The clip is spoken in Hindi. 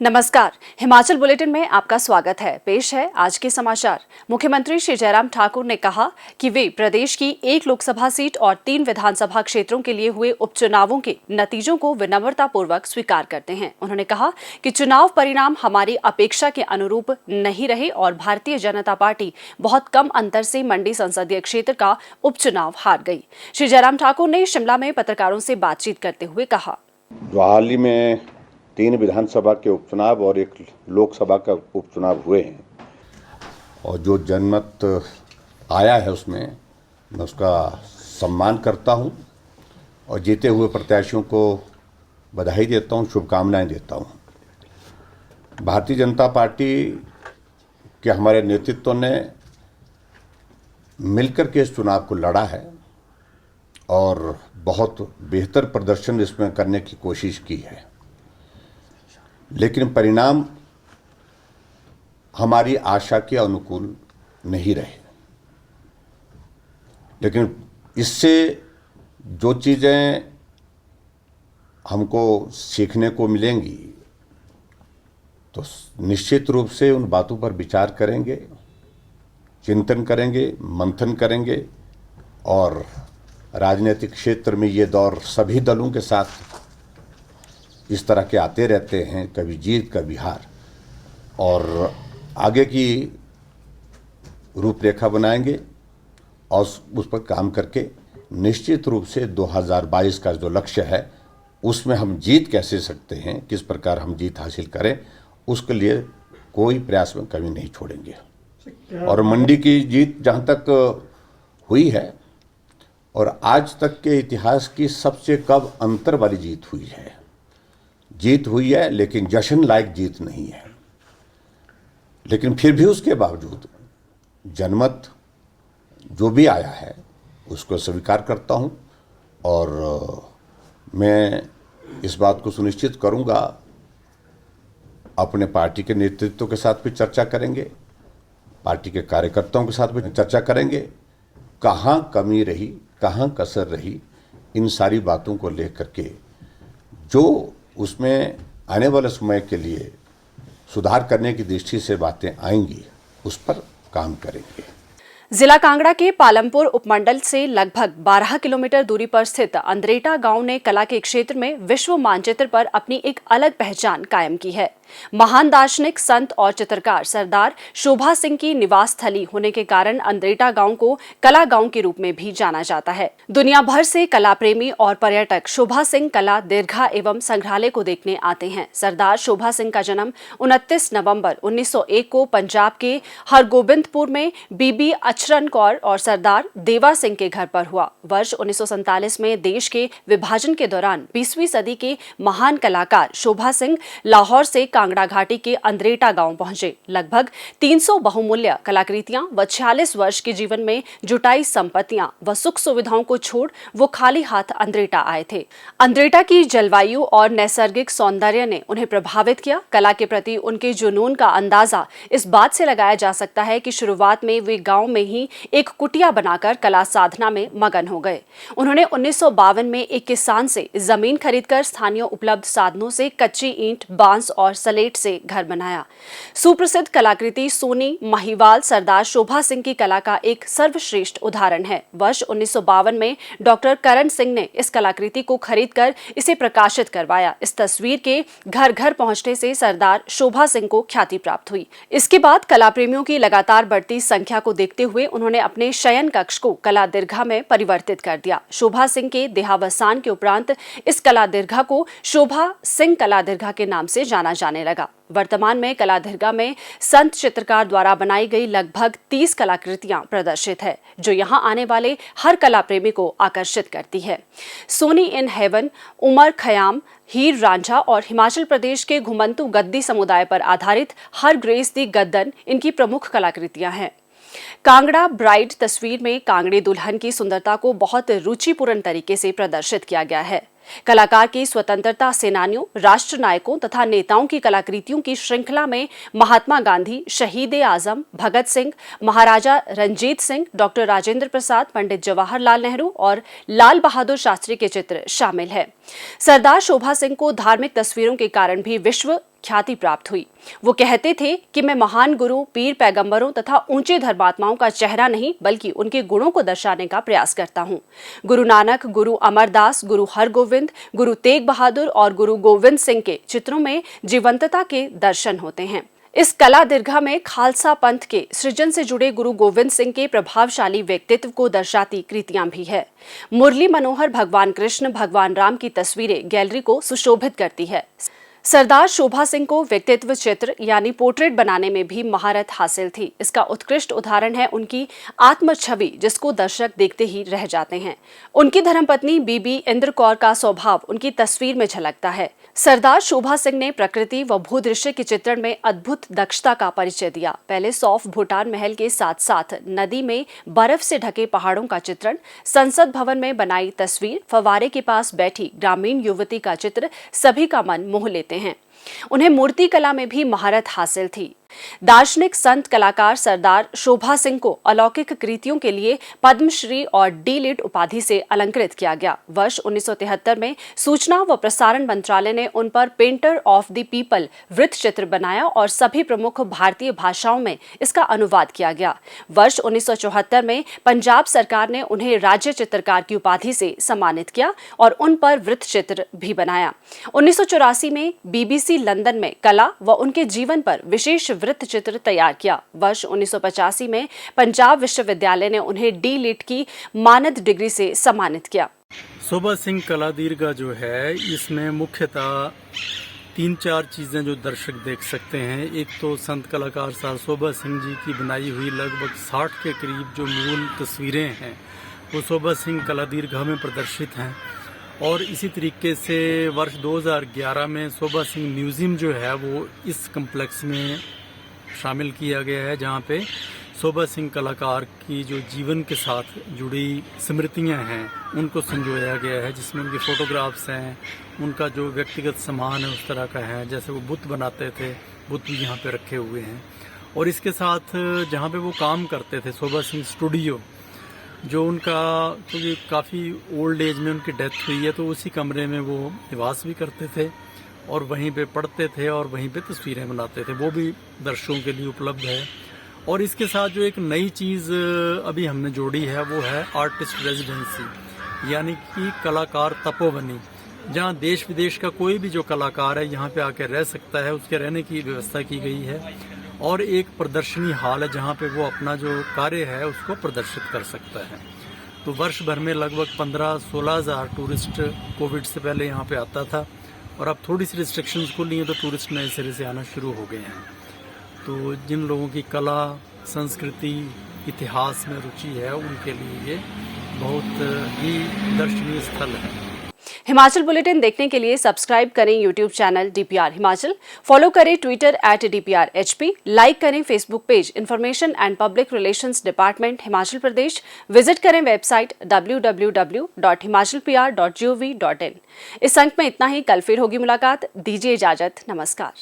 नमस्कार, हिमाचल बुलेटिन में आपका स्वागत है। पेश है आज के समाचार। मुख्यमंत्री श्री जयराम ठाकुर ने कहा कि वे प्रदेश की 1 लोकसभा सीट और 3 विधानसभा क्षेत्रों के लिए हुए उपचुनावों के नतीजों को विनम्रतापूर्वक स्वीकार करते हैं। उन्होंने कहा कि चुनाव परिणाम हमारी अपेक्षा के अनुरूप नहीं रहे और भारतीय जनता पार्टी बहुत कम अंतर से मंडी संसदीय क्षेत्र का उपचुनाव हार गई। श्री जयराम ठाकुर ने शिमला में पत्रकारों से बातचीत करते हुए कहा, जो हाल ही में 3 विधानसभा के उपचुनाव और 1 लोकसभा का उपचुनाव हुए हैं और जो जनमत आया है उसमें मैं उसका सम्मान करता हूं और जीते हुए प्रत्याशियों को बधाई देता हूं, शुभकामनाएं देता हूं। भारतीय जनता पार्टी के हमारे नेतृत्व ने मिलकर के इस चुनाव को लड़ा है और बहुत बेहतर प्रदर्शन इसमें करने की कोशिश की है, लेकिन परिणाम हमारी आशा के अनुकूल नहीं रहे। लेकिन इससे जो चीज़ें हमको सीखने को मिलेंगी तो निश्चित रूप से उन बातों पर विचार करेंगे, चिंतन करेंगे, मंथन करेंगे और राजनीतिक क्षेत्र में ये दौर सभी दलों के साथ इस तरह के आते रहते हैं, कभी जीत कभी हार, और आगे की रूपरेखा बनाएंगे और उस पर काम करके निश्चित रूप से 2022 का जो लक्ष्य है उसमें हम जीत कैसे सकते हैं, किस प्रकार हम जीत हासिल करें, उसके लिए कोई प्रयास में कमी नहीं छोड़ेंगे। और मंडी की जीत जहाँ तक हुई है और आज तक के इतिहास की सबसे कम अंतर वाली जीत हुई है, लेकिन जश्न लायक जीत नहीं है। लेकिन फिर भी उसके बावजूद जनमत जो भी आया है उसको स्वीकार करता हूं और मैं इस बात को सुनिश्चित करूंगा, अपने पार्टी के नेतृत्व के साथ भी चर्चा करेंगे, पार्टी के कार्यकर्ताओं के साथ भी चर्चा करेंगे, कहाँ कमी रही, कहाँ कसर रही, इन सारी बातों को लेकर के जो उसमें आने वाले समय के लिए सुधार करने की दृष्टि से बातें आएंगी उस पर काम करेंगे। जिला कांगड़ा के पालमपुर उपमंडल से लगभग 12 किलोमीटर दूरी पर स्थित अंद्रेटा गांव ने कला के क्षेत्र में विश्व मानचित्र पर अपनी एक अलग पहचान कायम की है। महान दार्शनिक, संत और चित्रकार सरदार शोभा सिंह की निवास स्थली होने के कारण अंद्रेटा गांव को कला गांव के रूप में भी जाना जाता है। दुनिया भर से कला प्रेमी और पर्यटक शोभा सिंह कला दीर्घा एवं संग्रहालय को देखने आते हैं। सरदार शोभा सिंह का जन्म 29 नवंबर 1901 को पंजाब के हरगोबिंदपुर में बीबी अचरन कौर और सरदार देवा सिंह के घर पर हुआ। वर्ष 1947 में देश के विभाजन के दौरान 20वीं सदी के महान कलाकार शोभा सिंह लाहौर से कांगड़ा घाटी के अंद्रेटा गांव पहुंचे। लगभग 300 बहुमूल्य कलाकृतियां व 46 वर्ष के जीवन में जुटाई संपत्तियां व सुख सुविधाओं को छोड़ वो खाली हाथ अंद्रेटा आए थे। अंद्रेटा की जलवायु और नैसर्गिक सौंदर्य ने उन्हें प्रभावित किया। कला के प्रति उनके जुनून का अंदाजा इस बात से लगाया जा सकता है कि शुरुआत में वे गांव में ही एक कुटिया बनाकर कला साधना में मगन हो गए। उन्होंने 1952 में एक किसान से जमीन खरीदकर स्थानीय उपलब्ध साधनों से कच्ची ईंट, बांस और सलेट से घर बनाया। सुप्रसिद्ध कलाकृति सोनी महिवाल सरदार शोभा सिंह की कला का एक सर्वश्रेष्ठ उदाहरण है। वर्ष 1952 में डॉक्टर करण सिंह ने इस कलाकृति को खरीदकर इसे प्रकाशित करवाया। इस तस्वीर के घर घर पहुंचने से सरदार शोभा सिंह को ख्याति प्राप्त हुई। इसके बाद कला प्रेमियों की लगातार बढ़ती संख्या को देखते हुए उन्होंने अपने शयन कक्ष को कला दीर्घा में परिवर्तित कर दिया। शोभा सिंह के देहावसान के उपरांत इस कला दीर्घा को शोभा सिंह कला दीर्घा के नाम से जाना जाने लगा। वर्तमान में कला दीर्घा में संत चित्रकार द्वारा बनाई गई लगभग 30 कलाकृतियां प्रदर्शित है, जो यहां आने वाले हर कला प्रेमी को आकर्षित करती है। सोनी इन हेवन, उमर खयाम, हीर रांझा और हिमाचल प्रदेश के घुमंतु गद्दी समुदाय पर आधारित हर ग्रेस दी गद्दन इनकी प्रमुख कलाकृतियां हैं। कांगड़ा ब्राइड तस्वीर में कांगड़ी दुल्हन की सुंदरता को बहुत रुचिपूर्ण तरीके से प्रदर्शित किया गया है। कलाकार की स्वतंत्रता सेनानियों, राष्ट्र नायकों तथा नेताओं की कलाकृतियों की श्रृंखला में महात्मा गांधी, शहीद-ए-आजम भगत सिंह, महाराजा रंजीत सिंह, डॉक्टर राजेंद्र प्रसाद, पंडित जवाहरलाल नेहरू और लाल बहादुर शास्त्री के चित्र शामिल है। सरदार शोभा सिंह को धार्मिक तस्वीरों के कारण भी विश्व ख्याति प्राप्त हुई। वो कहते थे कि मैं महान गुरु, पीर, पैगंबरों तथा ऊंचे धर्मात्माओं का चेहरा नहीं बल्कि उनके गुणों को दर्शाने का प्रयास करता हूँ। गुरु नानक, गुरु अमरदास, गुरु हरगोविंद, गुरु तेग बहादुर और गुरु गोविंद सिंह के चित्रों में जीवंतता के दर्शन होते हैं। इस कला दीर्घा में खालसा पंथ के सृजन से जुड़े गुरु गोविंद सिंह के प्रभावशाली व्यक्तित्व को दर्शाती कृतियां भी है। मुरली मनोहर भगवान कृष्ण, भगवान राम की तस्वीरें गैलरी को सुशोभित करती है। सरदार शोभा सिंह को व्यक्तित्व चित्र यानी पोर्ट्रेट बनाने में भी महारत हासिल थी। इसका उत्कृष्ट उदाहरण है उनकी आत्म छवि, जिसको दर्शक देखते ही रह जाते हैं। उनकी धर्मपत्नी बीबी इंद्र कौर का स्वभाव उनकी तस्वीर में झलकता है। सरदार शोभा सिंह ने प्रकृति व भूदृश्य के चित्रण में अद्भुत दक्षता का परिचय दिया। पहले सौफ भूटान महल के साथ साथ नदी में बर्फ से ढके पहाड़ों का चित्रण, संसद भवन में बनाई तस्वीर, फव्वारे के पास बैठी ग्रामीण युवती का चित्र सभी का मन मोह लेते हैं। उन्हें मूर्ति कला में भी महारत हासिल थी। दार्शनिक संत कलाकार सरदार शोभा सिंह को अलौकिक कृतियों के लिए पद्मश्री और डी.लिट उपाधि से अलंकृत किया गया। वर्ष 1973 में सूचना व प्रसारण मंत्रालय ने उन पर पेंटर ऑफ द पीपल वृत्त चित्र बनाया और सभी प्रमुख भारतीय भाषाओं में इसका अनुवाद किया गया। वर्ष 1974 में पंजाब सरकार ने उन्हें राज्य चित्रकार की उपाधि से सम्मानित किया और उन पर वृत्त चित्र भी बनाया। 1984 में BBC लंदन में कला व उनके जीवन पर विशेष वृत्त चित्र तैयार किया। वर्ष 1985 में पंजाब विश्वविद्यालय ने उन्हें डी.लिट की मानद डिग्री से सम्मानित किया। शोभा सिंह कला दीर्घा जो है, इसमें मुख्यतः 3-4 चीजें जो दर्शक देख सकते हैं। एक तो संत कलाकार सर शोभा सिंह जी की बनाई हुई लगभग 60 के करीब जो मूल तस्वीरें हैं वो शोभा सिंह कला दीर्घा में प्रदर्शित हैं। और इसी तरीके से वर्ष 2011 में शोभा सिंह म्यूजियम जो है वो इस कम्प्लेक्स में शामिल किया गया है, जहाँ पे शोभा सिंह कलाकार की जो जीवन के साथ जुड़ी स्मृतियाँ हैं उनको संजोया गया है, जिसमें उनकी फोटोग्राफ्स हैं, उनका जो व्यक्तिगत सामान है उस तरह का है। जैसे वो बुत बनाते थे, बुत भी यहाँ पे रखे हुए हैं। और इसके साथ जहाँ पे वो काम करते थे, शोभा सिंह स्टूडियो, जो उनका क्योंकि काफ़ी ओल्ड एज में उनकी डेथ हुई है, तो उसी कमरे में वो निवास भी करते थे और वहीं पे पढ़ते थे और वहीं पे तस्वीरें बनाते थे। वो भी दर्शकों के लिए उपलब्ध है। और इसके साथ जो एक नई चीज़ अभी हमने जोड़ी है वो है आर्टिस्ट रेजिडेंसी, यानी कि कलाकार तपोवनी, जहाँ देश विदेश का कोई भी जो कलाकार है यहाँ पे आके रह सकता है। उसके रहने की व्यवस्था की गई है और एक प्रदर्शनी हॉल है जहाँ पे वो अपना जो कार्य है उसको प्रदर्शित कर सकता है। तो वर्ष भर में लगभग 15-16 हज़ार टूरिस्ट कोविड से पहले यहाँ पे आता था और अब थोड़ी सी रिस्ट्रिक्शंस खुली हैं तो टूरिस्ट नए सिरे से आना शुरू हो गए हैं। तो जिन लोगों की कला, संस्कृति, इतिहास में रुचि है उनके लिए ये बहुत ही दर्शनीय स्थल है। हिमाचल बुलेटिन देखने के लिए सब्सक्राइब करें YouTube channel DPR Himachal, follow करें ट्विटर @DPRHP, लाइक करें Facebook page information and public relations department Himachal Pradesh, visit करें वेबसाइट www.himachalpr.gov.in। इस अंक में इतना ही। कल फिर होगी मुलाकात। दीजिए इजाजत। नमस्कार।